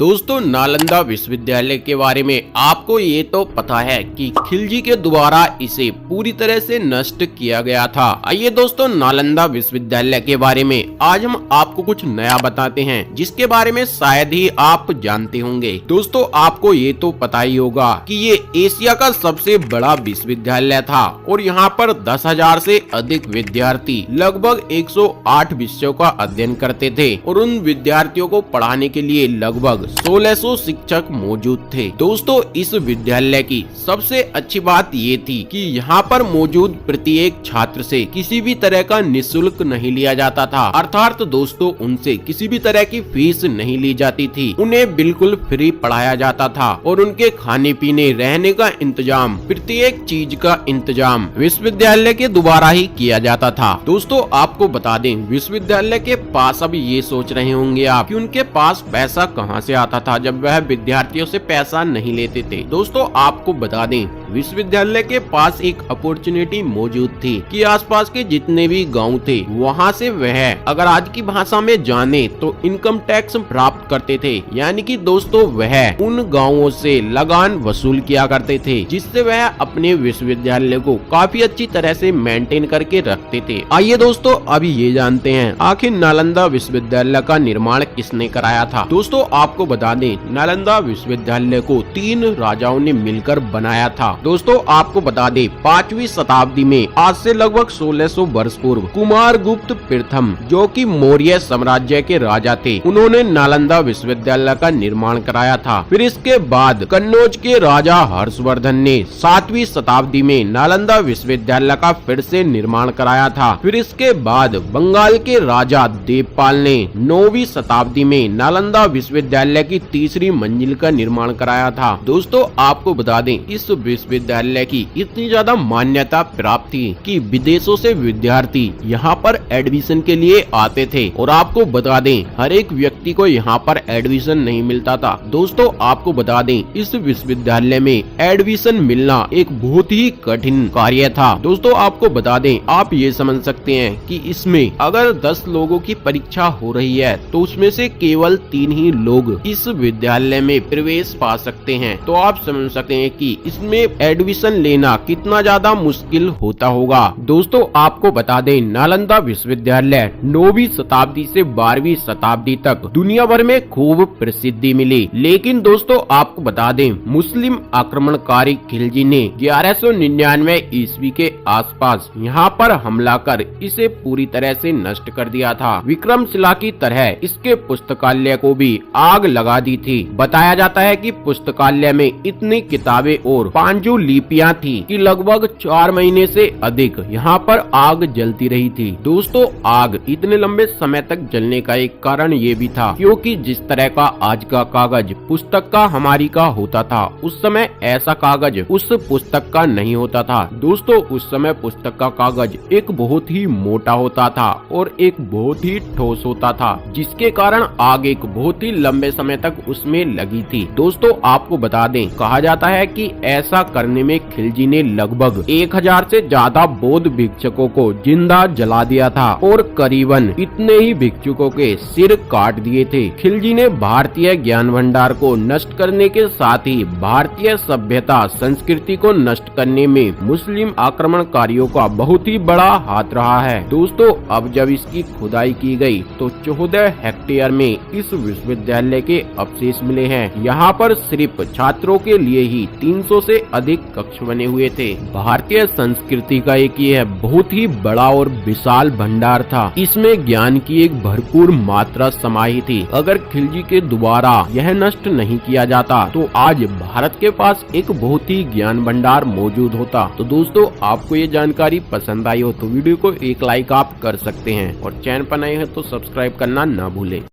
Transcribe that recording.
दोस्तों, नालंदा विश्वविद्यालय के बारे में आपको ये तो पता है कि खिलजी के द्वारा इसे पूरी तरह से नष्ट किया गया था। आइए दोस्तों, नालंदा विश्वविद्यालय के बारे में आज हम आपको कुछ नया बताते हैं, जिसके बारे में शायद ही आप जानते होंगे। दोस्तों, आपको ये तो पता ही होगा कि ये एशिया का सबसे बड़ा विश्वविद्यालय था और यहाँ पर 10,000 से अधिक विद्यार्थी लगभग 108 विषयों का अध्ययन करते थे और उन विद्यार्थियों को पढ़ाने के लिए लगभग 1600 शिक्षक मौजूद थे। दोस्तों, इस विद्यालय की सबसे अच्छी बात ये थी कि यहाँ पर मौजूद प्रत्येक छात्र से किसी भी तरह का निःशुल्क नहीं लिया जाता था, अर्थात दोस्तों उनसे किसी भी तरह की फीस नहीं ली जाती थी। उन्हें बिल्कुल फ्री पढ़ाया जाता था और उनके खाने पीने रहने का इंतजाम, प्रत्येक चीज का इंतजाम विश्वविद्यालय के द्वारा ही किया जाता था। दोस्तों, आपको बता दें, विश्वविद्यालय के पास अब ये सोच रहे होंगे आप कि उनके पास पैसा कहाँ से आता था जब वह विद्यार्थियों से पैसा नहीं लेते थे। दोस्तों, आपको बता दें, विश्वविद्यालय के पास एक अपॉर्चुनिटी मौजूद थी कि आसपास के जितने भी गांव थे वहां से वह, अगर आज की भाषा में जाने तो इनकम टैक्स प्राप्त करते थे। यानी कि दोस्तों, वह उन गांवों से लगान वसूल किया करते थे, जिससे वह अपने विश्वविद्यालय को काफी अच्छी तरह से मेंटेन करके रखते थे। आइए दोस्तों, अभी ये जानते हैं आखिर नालंदा विश्वविद्यालय का निर्माण किसने कराया था। दोस्तों, आपको बता दें, नालंदा विश्वविद्यालय को 3 राजाओं ने मिलकर बनाया था। दोस्तों, आपको बता दें, 5वीं शताब्दी में आज से लगभग 1600 वर्ष पूर्व कुमारगुप्त प्रथम, जो कि मौर्य साम्राज्य के राजा थे, उन्होंने नालंदा विश्वविद्यालय का निर्माण कराया था। फिर इसके बाद कन्नौज के राजा हर्षवर्धन ने 7वीं शताब्दी में नालंदा विश्वविद्यालय का फिर से निर्माण कराया था। फिर इसके बाद बंगाल के राजा देवपाल ने 9वीं शताब्दी में नालंदा विश्वविद्यालय की 3री मंजिल का निर्माण कराया था। दोस्तों, आपको बता दें, इस विश्वविद्यालय की इतनी ज्यादा मान्यता प्राप्त थी कि विदेशों से विद्यार्थी यहाँ पर एडमिशन के लिए आते थे और आपको बता दें, हर एक व्यक्ति को यहाँ पर एडमिशन नहीं मिलता था। दोस्तों, आपको बता दें, इस विश्वविद्यालय में एडमिशन मिलना एक बहुत ही कठिन कार्य था। दोस्तों, आपको बता दें, आप ये समझ सकते हैं कि इसमें अगर 10 लोगों की परीक्षा हो रही है तो उसमें से केवल 3 ही लोग इस विद्यालय में प्रवेश पा सकते हैं। तो आप समझ सकते हैं कि इसमें एडमिशन लेना कितना ज्यादा मुश्किल होता होगा। दोस्तों, आपको बता दें, नालंदा विश्वविद्यालय 9वीं शताब्दी से 12वीं शताब्दी तक दुनिया भर में खूब प्रसिद्धि मिली। लेकिन दोस्तों, आपको बता दें, मुस्लिम आक्रमणकारी खिलजी ने 1199 ईस्वी के आसपास यहाँ पर हमला कर इसे पूरी तरह से नष्ट कर दिया था। विक्रमशिला की तरह इसके पुस्तकालय को भी आग लगा दी थी। बताया जाता है कि पुस्तकालय में इतनी किताबें और पांडुलिपियां थी कि लगभग 4 महीने से अधिक यहाँ पर आग जलती रही थी। दोस्तों, आग इतने लंबे समय तक जलने का एक कारण ये भी था क्योंकि जिस तरह का आज का कागज पुस्तक का हमारी का होता था, उस समय ऐसा कागज उस पुस्तक का नहीं होता था। दोस्तों, उस समय पुस्तक का कागज एक बहुत ही मोटा होता था और एक बहुत ही ठोस होता था, जिसके कारण आग एक बहुत ही लंबे समय तक उसमें लगी थी। दोस्तों, आपको बता दें, कहा जाता है कि ऐसा करने में खिलजी ने लगभग 1000 से ज्यादा बौद्ध भिक्षुकों को जिंदा जला दिया था और करीबन इतने ही भिक्षुकों के सिर काट दिए थे। खिलजी ने भारतीय ज्ञान भंडार को नष्ट करने के साथ ही भारतीय सभ्यता संस्कृति को नष्ट करने में मुस्लिम आक्रमणकारियों का बहुत ही बड़ा हाथ रहा है। दोस्तों, अब जब इसकी खुदाई की गई तो 14 हेक्टेयर में इस विश्वविद्यालय के अवशेष मिले हैं। यहाँ पर सिर्फ छात्रों के लिए ही 300 से अधिक कक्ष बने हुए थे। भारतीय संस्कृति का एक यह बहुत ही बड़ा और विशाल भंडार था। इसमें ज्ञान की एक भरपूर मात्रा समाई थी। अगर खिलजी के द्वारा यह नष्ट नहीं किया जाता तो आज भारत के पास एक बहुत ही ज्ञान भंडार मौजूद होता। तो दोस्तों, आपको ये जानकारी पसंद आई हो तो वीडियो को एक लाइक आप कर सकते हैं और चैनल पर नए हैं तो सब्सक्राइब करना ना भूलें।